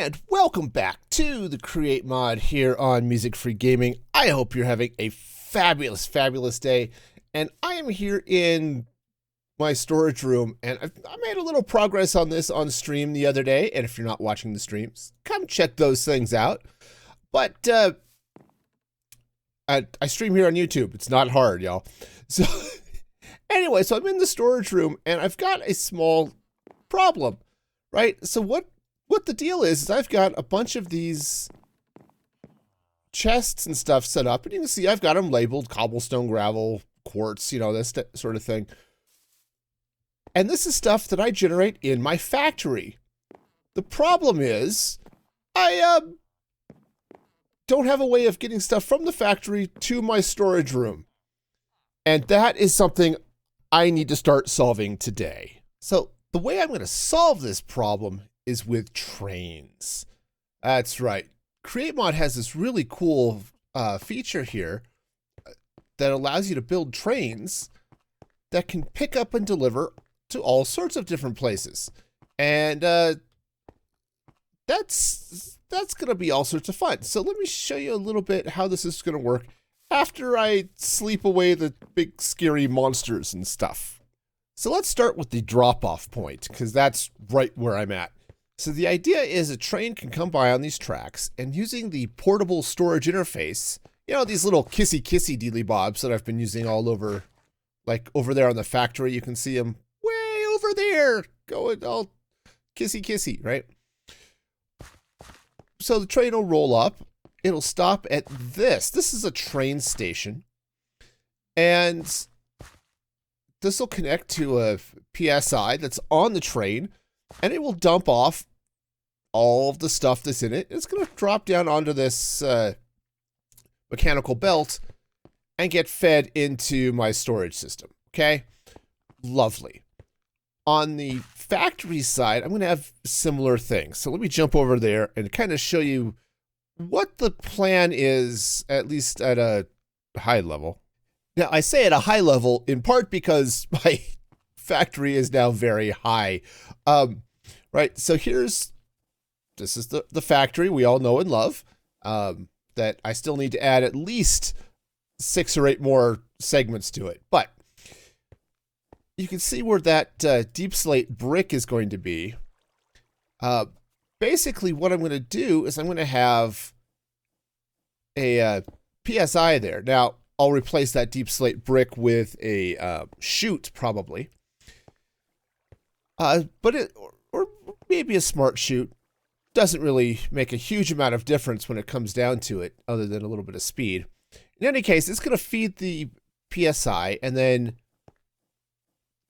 And welcome back to the Create Mod here on Music Free Gaming. I hope you're having a fabulous, fabulous day. And I am here in my storage room, and I made a little progress on this on stream the other day. And if you're not watching the streams, come check those things out. But I stream here on YouTube. It's not hard, y'all. So anyway, so I'm in the storage room, and I've got a small problem, right? So what the deal is I've got a bunch of these chests and stuff set up, and you can see I've got them labeled cobblestone, gravel, quartz, you know, this sort of thing. And this is stuff that I generate in my factory. The problem is I don't have a way of getting stuff from the factory to my storage room. And that is something I need to start solving today. So the way I'm going to solve this problem is with trains. That's right. CreateMod has this really cool feature here that allows you to build trains that can pick up and deliver to all sorts of different places. And that's going to be all sorts of fun. So let me show you a little bit how this is going to work after I sleep away the big scary monsters and stuff. So let's start with the drop-off point, because that's right where I'm at. So the idea is a train can come by on these tracks, and using the portable storage interface, you know, these little kissy dealy bobs that I've been using all over, like over there on the factory, you can see them way over there, going all kissy, right? So the train will roll up, it'll stop at this. This is a train station, and this will connect to a PSI that's on the train, and it will dump off all of the stuff that's in it. It's going to drop down onto this mechanical belt and get fed into my storage system. Okay? Lovely. On the factory side, I'm going to have similar things. So let me jump over there and kind of show you what the plan is, at least at a high level. Now, I say at a high level in part because my factory is now very high. Right, so this is the factory we all know and love, that I still need to add at least 6 or 8 more segments to it. But you can see where that deep slate brick is going to be. Basically, what I'm going to do is I'm going to have a PSI there. Now, I'll replace that deep slate brick with a chute, probably. Or maybe a smart chute. Doesn't really make a huge amount of difference when it comes down to it, other than a little bit of speed. In any case, it's going to feed the PSI, and then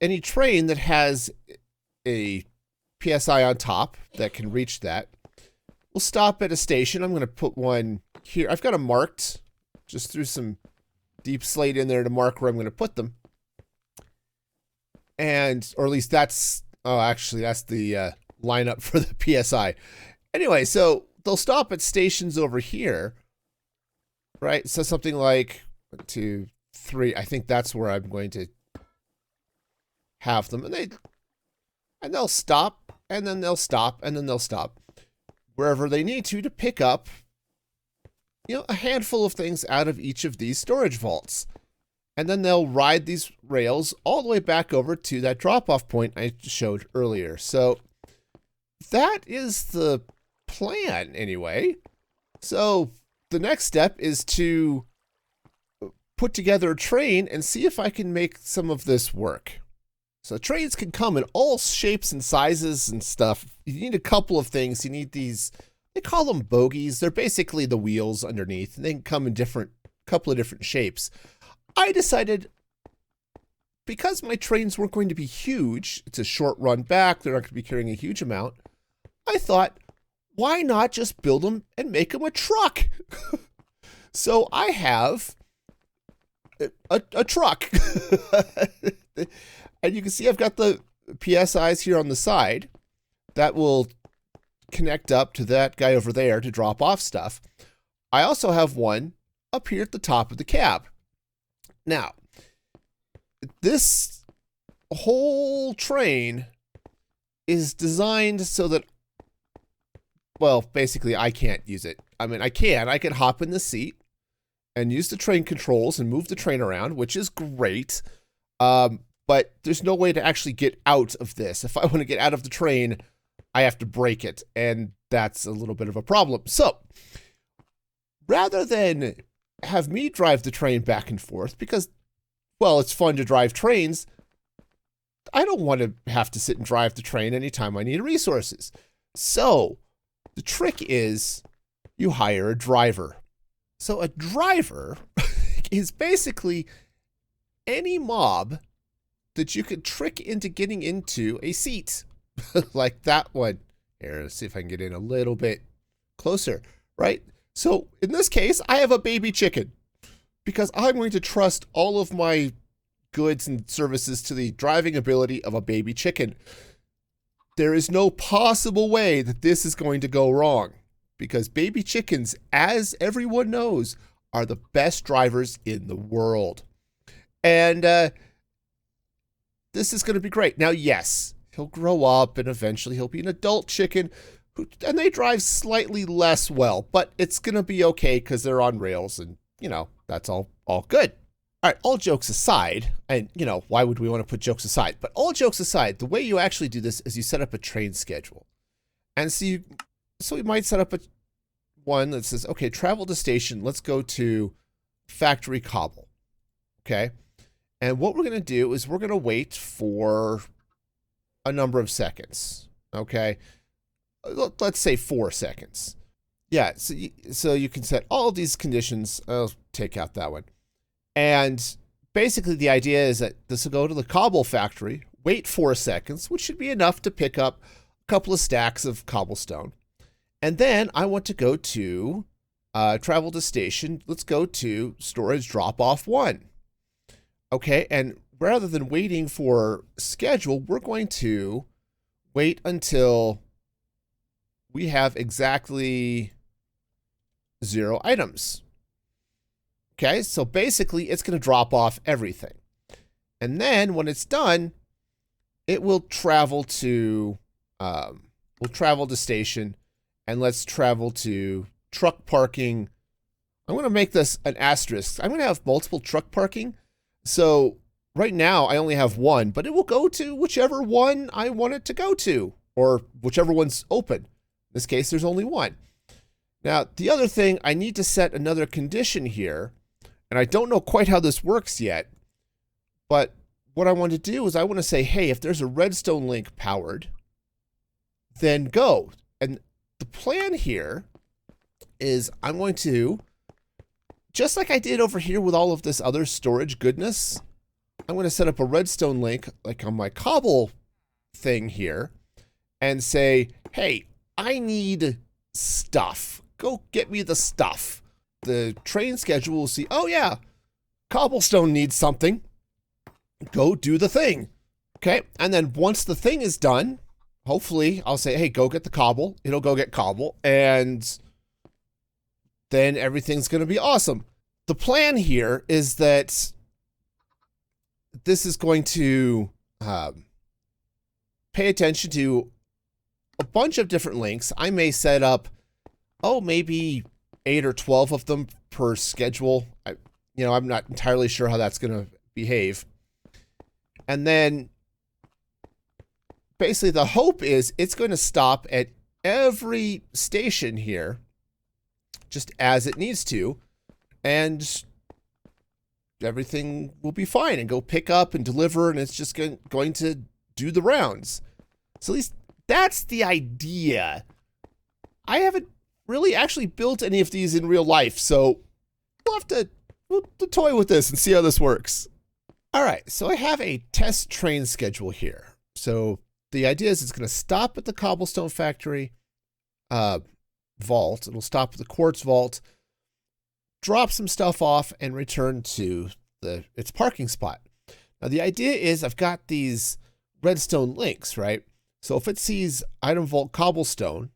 any train that has a PSI on top that can reach that will stop at a station. I'm going to put one here. I've got them marked. Just threw some deep slate in there to mark where I'm going to put them. And, or at least that's, oh, actually, that's the lineup for the PSI. Anyway, so they'll stop at stations over here, right? So something like 1, 2, 3. I think that's where I'm going to have them. And they'll stop, and then they'll stop, and then they'll stop wherever they need to pick up, you know, a handful of things out of each of these storage vaults. And then they'll ride these rails all the way back over to that drop-off point I showed earlier. So that is the plan, anyway. So the next step is to put together a train and see if I can make some of this work. So trains can come in all shapes and sizes and stuff. You need a couple of things. You need these, they call them bogies. They're basically the wheels underneath, and they can come in couple of different shapes. I decided, because my trains weren't going to be huge, it's a short run back, they're not going to be carrying a huge amount, I thought, why not just build them and make them a truck? So I have a truck. And you can see I've got the PSIs here on the side that will connect up to that guy over there to drop off stuff. I also have one up here at the top of the cab. Now, this whole train is designed so that well, basically I can't use it. I mean, I can hop in the seat and use the train controls and move the train around, which is great. But there's no way to actually get out of this. If I want to get out of the train, I have to break it, and that's a little bit of a problem. So rather than have me drive the train back and forth, because, well, it's fun to drive trains, I don't want to have to sit and drive the train anytime I need resources. So the trick is you hire a driver. So a driver is basically any mob that you could trick into getting into a seat. Like that one. Here, let's see if I can get in a little bit closer, right? So in this case, I have a baby chicken because I'm going to trust all of my goods and services to the driving ability of a baby chicken. There is no possible way that this is going to go wrong because baby chickens, as everyone knows, are the best drivers in the world. And this is going to be great. Now, yes, he'll grow up and eventually he'll be an adult chicken, and they drive slightly less well, but it's going to be okay because they're on rails and, you know, that's all good. All right, all jokes aside, and, you know, why would we want to put jokes aside? But all jokes aside, the way you actually do this is you set up a train schedule. And so you might set up one that says, okay, travel to station, let's go to factory cobble, okay? And what we're going to do is we're going to wait for a number of seconds, okay? Let's say 4 seconds. Yeah, so you can set all of these conditions. I'll take out that one. And basically the idea is that this will go to the cobble factory, wait 4 seconds, which should be enough to pick up a couple of stacks of cobblestone. And then I want to go to travel to station. Let's go to storage drop-off 1. Okay, and rather than waiting for schedule, we're going to wait until we have exactly 0 items. Okay, so basically it's going to drop off everything. And then when it's done, it will travel to station, and let's travel to truck parking. I'm going to make this an asterisk. I'm going to have multiple truck parking. So right now I only have 1, but it will go to whichever one I want it to go to, or whichever one's open. In this case, there's only 1. Now, the other thing, I need to set another condition here, and I don't know quite how this works yet, but what I want to do is I want to say, hey, if there's a redstone link powered, then go. And the plan here is I'm going to, just like I did over here with all of this other storage goodness, I'm going to set up a redstone link like on my cobble thing here and say, hey, I need stuff. Go get me the stuff. The train schedule will see, oh yeah, cobblestone needs something. Go do the thing. Okay, and then once the thing is done, hopefully I'll say, hey, go get the cobble. It'll go get cobble, and then everything's going to be awesome. The plan here is that this is going to pay attention to a bunch of different links. I may set up, maybe 8 or 12 of them per schedule. I'm not entirely sure how that's going to behave. And then basically the hope is it's going to stop at every station here just as it needs to, and everything will be fine and go pick up and deliver, and it's just going to do the rounds. So at least that's the idea. I haven't really actually built any of these in real life, so we'll have to toy with this and see how this works. All right, so I have a test train schedule here. So the idea is it's going to stop at the cobblestone factory vault. It'll stop at the quartz vault, drop some stuff off, and return to its parking spot. Now the idea is I've got these redstone links, right? So if it sees item vault cobblestone,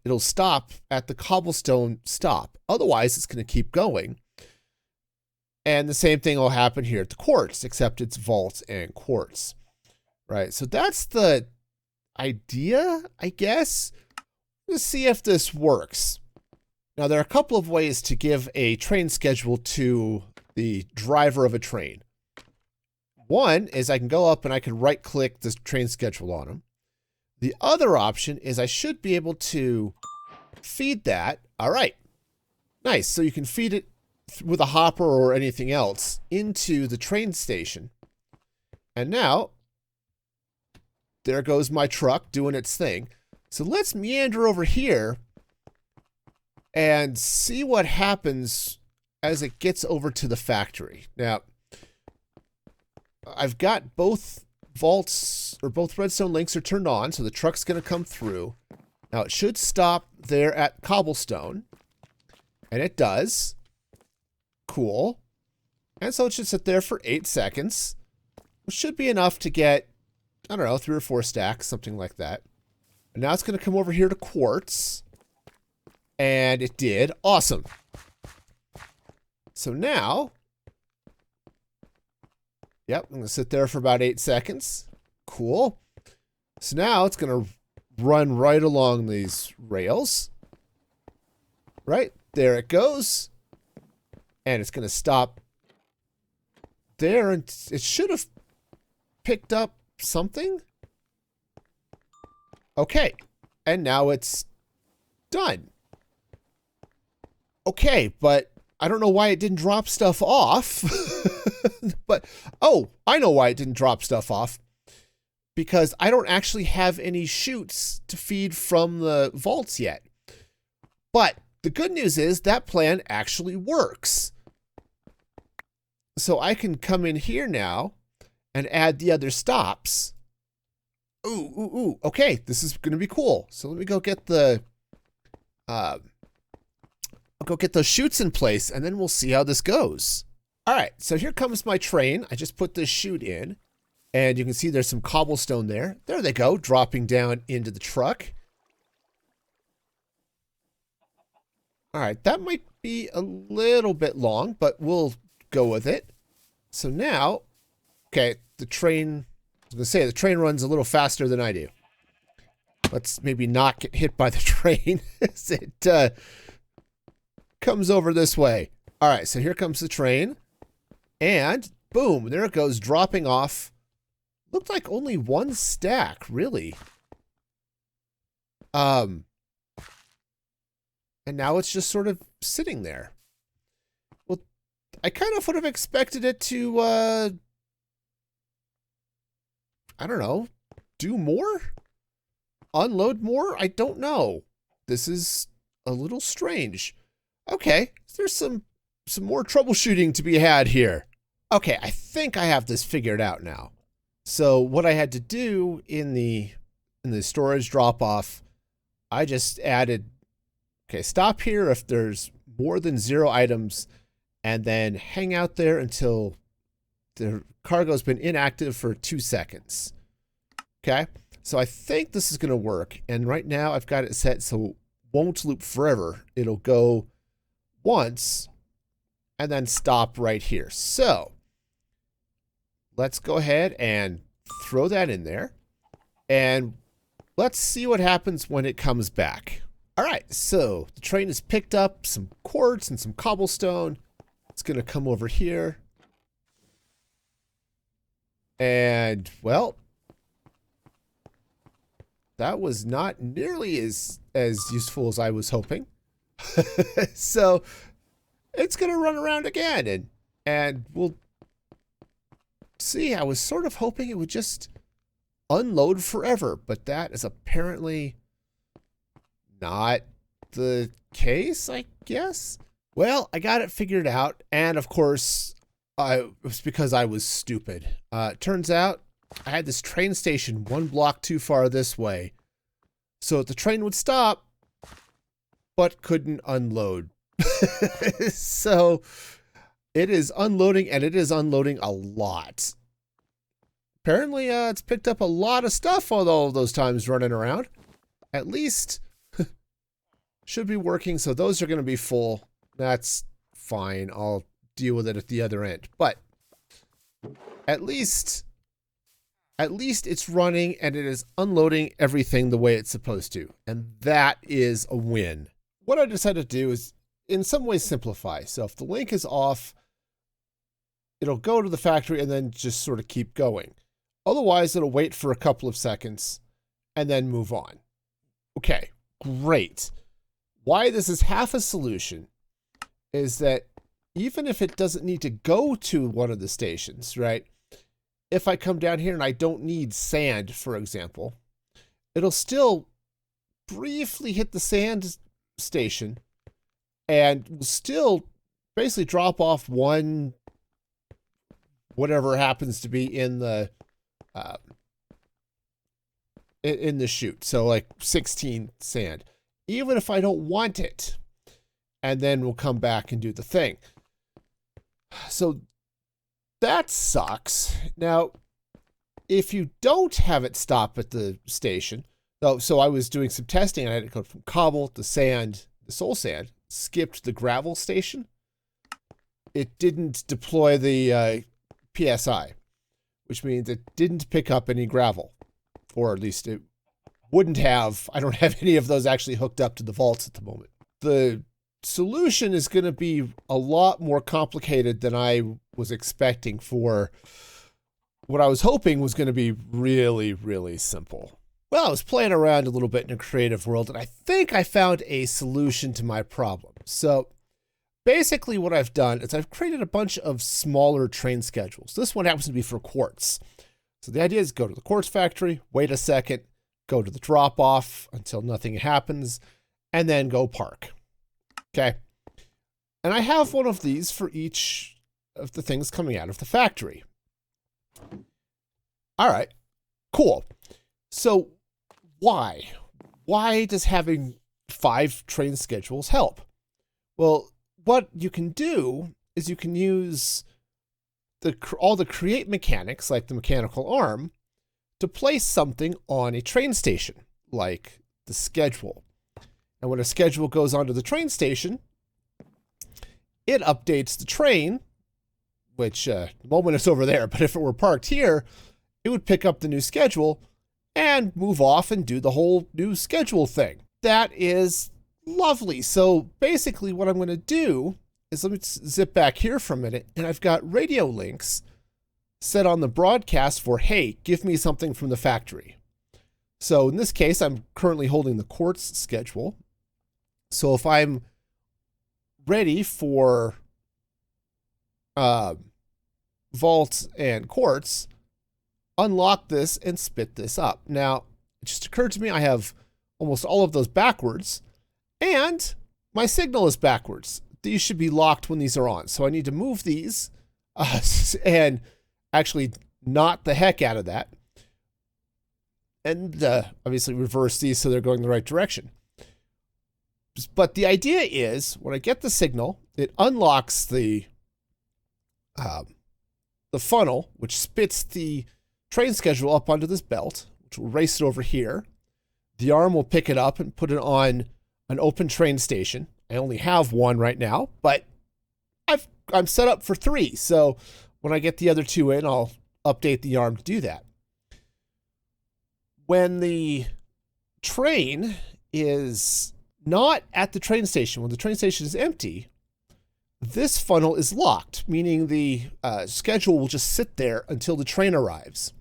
it'll stop at the cobblestone stop. Otherwise, it's going to keep going. And the same thing will happen here at the quartz, except it's vault and quartz, right? So that's the idea, I guess. Let's see if this works. Now, there are a couple of ways to give a train schedule to the driver of a train. One is I can go up and I can right-click this train schedule on him. The other option is I should be able to feed that. All right. Nice. So you can feed it with a hopper or anything else into the train station. And now, there goes my truck doing its thing. So let's meander over here and see what happens as it gets over to the factory. Now, I've got both vaults, or both redstone links are turned on, so the truck's going to come through. Now, it should stop there at cobblestone, and it does. Cool. And so it should sit there for 8 seconds, which should be enough to get, I don't know, 3 or 4 stacks, something like that. And now it's going to come over here to quartz. And it did. Awesome. So now, yep, I'm going to sit there for about 8 seconds. Cool. So now it's going to run right along these rails. Right, there it goes. And it's going to stop there, and it should have picked up something. Okay, and now it's done. Okay, but I don't know why it didn't drop stuff off. But, oh, I know why it didn't drop stuff off. Because I don't actually have any chutes to feed from the vaults yet. But the good news is that plan actually works. So I can come in here now and add the other stops. Ooh. Okay, this is going to be cool. So let me go get the... I'll go get those chutes in place, and then we'll see how this goes. All right, so here comes my train. I just put this chute in, and you can see there's some cobblestone there. There they go, dropping down into the truck. All right, that might be a little bit long, but we'll go with it. So now, okay, the train, I was going to say, the train runs a little faster than I do. Let's maybe not get hit by the train as it comes over this way. All right, so here comes the train. And boom, there it goes, dropping off. Looked like only 1 stack, really. And now it's just sort of sitting there. Well, I kind of would have expected it to, I don't know, do more? Unload more? I don't know. This is a little strange. Okay, there's some more troubleshooting to be had here. Okay, I think I have this figured out now. So what I had to do in the storage drop-off, I just added, okay, stop here if there's more than 0 items, and then hang out there until the cargo's been inactive for 2 seconds. Okay, so I think this is going to work. And right now I've got it set so it won't loop forever. It'll go once and then stop right here. So let's go ahead and throw that in there. And let's see what happens when it comes back. All right, so the train has picked up some quartz and some cobblestone. It's going to come over here. And, well, that was not nearly as useful as I was hoping. So it's going to run around again, and we'll see. I was sort of hoping it would just unload forever, but that is apparently not the case, I guess. Well, I got it figured out, and of course, it was because I was stupid. Turns out I had this train station 1 block too far this way, so the train would stop, but couldn't unload. So it is unloading, and it is unloading a lot. Apparently, it's picked up a lot of stuff all of those times running around. At least should be working, so those are going to be full. That's fine. I'll deal with it at the other end. But at least at least it's running and it is unloading everything the way it's supposed to. And that is a win. What I decided to do is in some ways simplify. So if the link is off, it'll go to the factory and then just sort of keep going. Otherwise, it'll wait for a couple of seconds and then move on. Okay, great. Why this is half a solution is that even if it doesn't need to go to one of the stations, right? If I come down here and I don't need sand, for example, it'll still briefly hit the sand station and will still basically drop off one, whatever happens to be in the chute. So like 16 sand, even if I don't want it, and then we'll come back and do the thing. So that sucks. Now, if you don't have it stop at the station, so I was doing some testing and I had to go from cobble to sand, the soul sand, skipped the gravel station. It didn't deploy the PSI, which means it didn't pick up any gravel, or at least it wouldn't have. I don't have any of those actually hooked up to the vaults at the moment. The solution is going to be a lot more complicated than I was expecting for what I was hoping was going to be really, really simple. Well, I was playing around a little bit in a creative world, and I think I found a solution to my problem. So basically what I've done is I've created a bunch of smaller train schedules. This one happens to be for quartz. So the idea is go to the quartz factory, wait a second, go to the drop-off until nothing happens, and then go park. Okay. And I have one of these for each of the things coming out of the factory. All right, cool. So why? Why does having 5 train schedules help? Well, what you can do is you can use all the create mechanics, like the mechanical arm, to place something on a train station, like the schedule. And when a schedule goes onto the train station, it updates the train, which the moment it's over there, but if it were parked here, it would pick up the new schedule and move off and do the whole new schedule thing. That is lovely. So basically what I'm going to do is, let me zip back here for a minute, and I've got radio links set on the broadcast for, hey, give me something from the factory. So in this case, I'm currently holding the quartz schedule. So if I'm ready for vault and quartz, unlock this and spit this up. Now, it just occurred to me I have almost all of those backwards, and my signal is backwards. These should be locked when these are on. So I need to move these and actually knot the heck out of that. And obviously reverse these so they're going the right direction. But the idea is, when I get the signal, it unlocks the funnel, which spits the train schedule up onto this belt, which will race it over here. The arm will pick it up and put it on an open train station. I only have one right now, but I'm set up for 3. So when I get the other 2 in, I'll update the arm to do that. When the train is not at the train station, when the train station is empty, this funnel is locked, meaning the schedule will just sit there until the train arrives.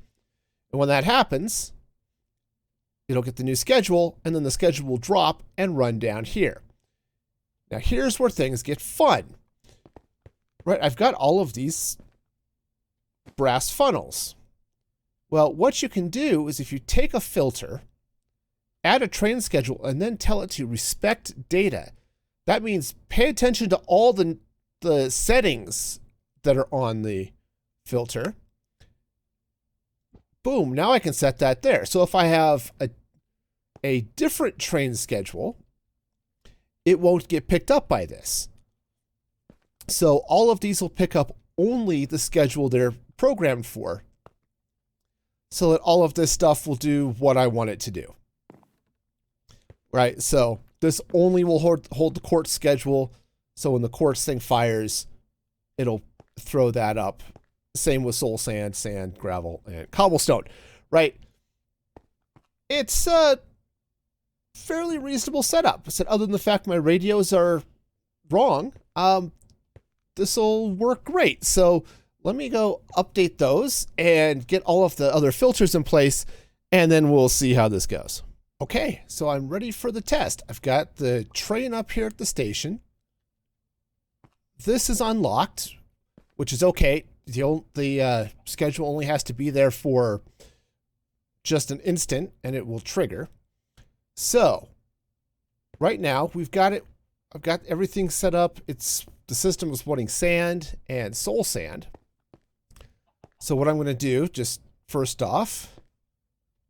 And when that happens, it'll get the new schedule, and then the schedule will drop and run down here. Now here's where things get fun. Right, I've got all of these brass funnels. Well, what you can do is, if you take a filter, add a train schedule, and then tell it to respect data, that means pay attention to all the settings that are on the filter. Boom, now I can set that there. So if I have a different train schedule, it won't get picked up by this. So all of these will pick up only the schedule they're programmed for, so that all of this stuff will do what I want it to do. Right, so this only will hold the quartz schedule, so when the quartz thing fires, it'll throw that up. Same with soul sand, sand, gravel, and cobblestone. right? It's a fairly reasonable setup. I said, other than the fact my radios are wrong, this will work great. So let me go update those and get all of the other filters in place, and then we'll see how this goes. Okay, so I'm ready for the test. I've got the train up here at the station. This is unlocked, which is okay. The schedule only has to be there for just an instant, and it will trigger. So right now we've got it. I've got everything set up. The system is wanting sand and soul sand. So what I'm going to do, just first off,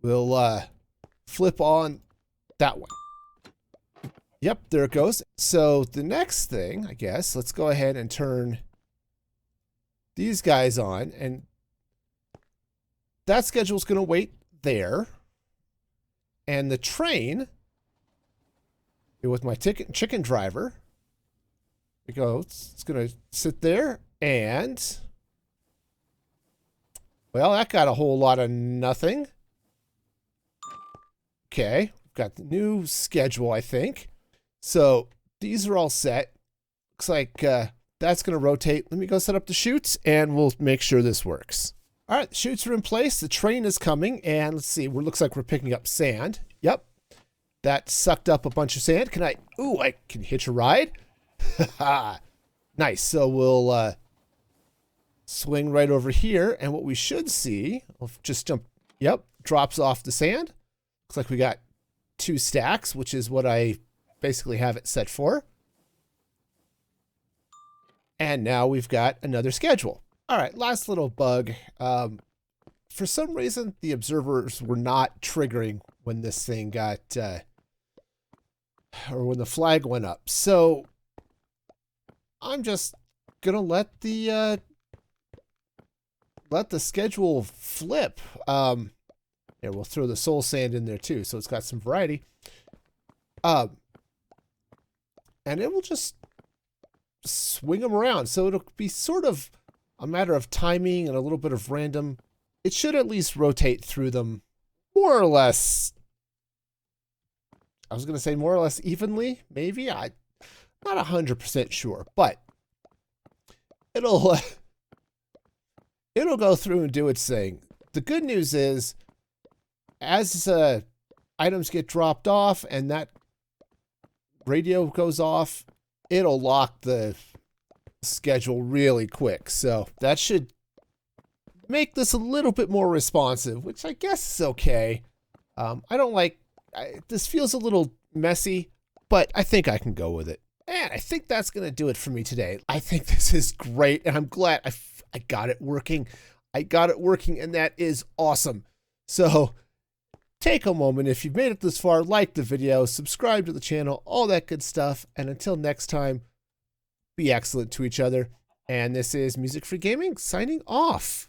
we'll flip on that one. Yep, there it goes. So the next thing, I guess, let's go ahead and turn these guys on, and that schedule is going to wait there. And the train with my chicken driver, we go, it's going to sit there, and well, that got a whole lot of nothing. Okay, we've got the new schedule, I think. So these are all set. Looks like that's going to rotate. Let me go set up the chutes, and we'll make sure this works. All right, the chutes are in place. The train is coming, and let's see. It looks like we're picking up sand. Yep, that sucked up a bunch of sand. Can I? Ooh, I can hitch a ride. Nice. So we'll swing right over here, and what we should see, we'll just jump. Yep, drops off the sand. Looks like we got 2 stacks, which is what I basically have it set for. And now we've got another schedule. All right, last little bug. For some reason, the observers were not triggering when this thing got, or when the flag went up. So I'm just gonna let the schedule flip. Yeah, we'll throw the soul sand in there too, so it's got some variety. And it will just swing them around. So it'll be sort of a matter of timing and a little bit of random. It should at least rotate through them more or less. I was going to say more or less evenly, maybe. I'm not 100% sure, but it'll go through and do its thing. The good news is, as items get dropped off and that radio goes off, it'll lock the schedule really quick. So that should make this a little bit more responsive, which I guess is okay. I don't like, this feels a little messy, but I think I can go with it. And I think that's going to do it for me today. I think this is great, and I'm glad I got it working. I got it working, and that is awesome. So take a moment, if you've made it this far, like the video, subscribe to the channel, all that good stuff. And until next time, be excellent to each other. And this is Music Free Gaming signing off.